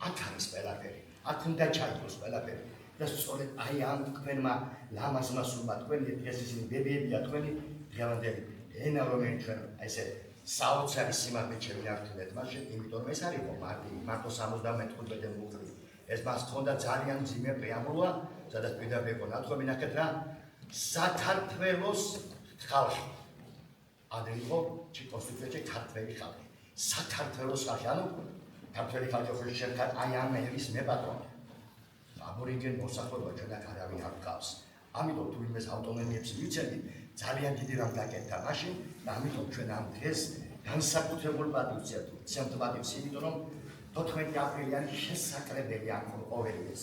აქ არის ყველაფერი. აქ უნდა ჩაიგოს ყველაფერი. და სწორედ აი ამ თქვენმა ლამაზმა სულმა თქვენი დღეს ისინი ბებიებია თქვენი დღევანდელი ენა რომელიც ჩვენ ესე საოცარი სიმართლე შევინარჩუნეთ მაშინ, იმიტომ რომ ეს არ იყო მარტო 75 მუხლი. ეს მას ჰქონდა ძალიან მძიმე პრეამბულა, სადაც პირდაპირ იყო ნათქვამი ნახეთ რა საქართველოს ხალხი. ადრე იყო კონსტიტუციაში ქართველი ხალხი. საქართველოს ხალხი, ანუ ქართველი ხალხი ხო შეიძლება აი ამ ერის მეპატრონი. აბორიგენ მოსახლეობა ჩვენ აქ არავინ არ გყავს. ამიტომ თუ იმეს ავტონომიებს ვიცოდით, ძალიან დიდი რამ გაკეთდა მაშინ და ამიტომ ჩვენ ამ დღეს განსაკუთრებულ პატივს ვცემთ პატივს, იმიტომ რომ 14 აპრილი არის შესაძლებელი ამ ყოველი ეს.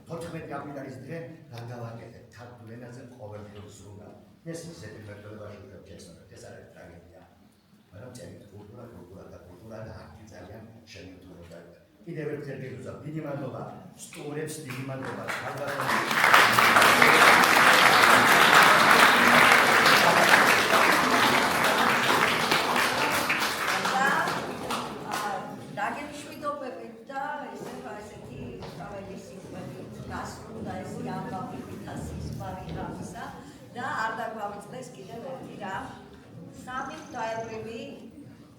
14 აპრილი არის დღე, რა გავაკეთეთ ქართულ ენაზე ყოველდღიურ სრულად. ეს ისეთი მეთოდებაში ვქცევთ, ეს არის ტრაგედია. მაგრამ წერით კულტურა და არტი ძალიან შემოთვლება. კიდევ ერთხელ გიგზავნა დიდი მადლობა სტუმრებს, დიდი მადლობა დაგემშვიდობებით და ესეთი თაველი სიტყვები გასრულდა ეს ამბავი ვითასის მარიღამისა და არ დაგვაწყდეს კიდევ ერთი რამ 3 კვირაობრივი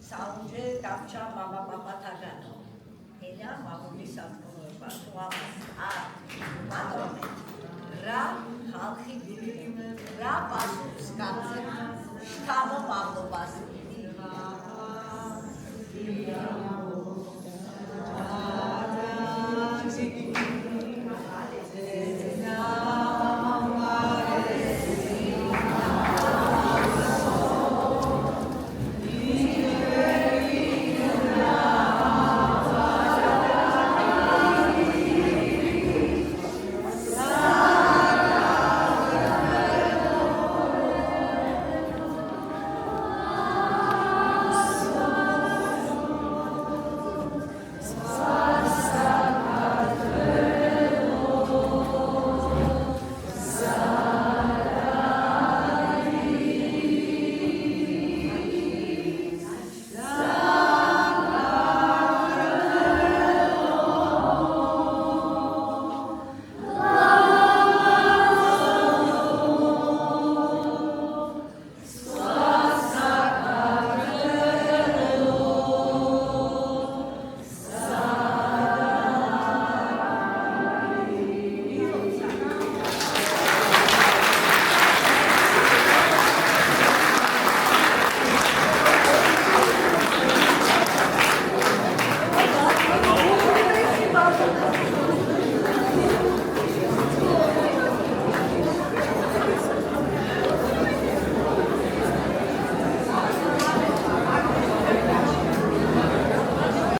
საუნჯე დარჩა მამაპაპათაგანო ენა მამული საქმროება თუ ამას რა ხალხი რა პასუხს გაგზავნა შთამომავლობას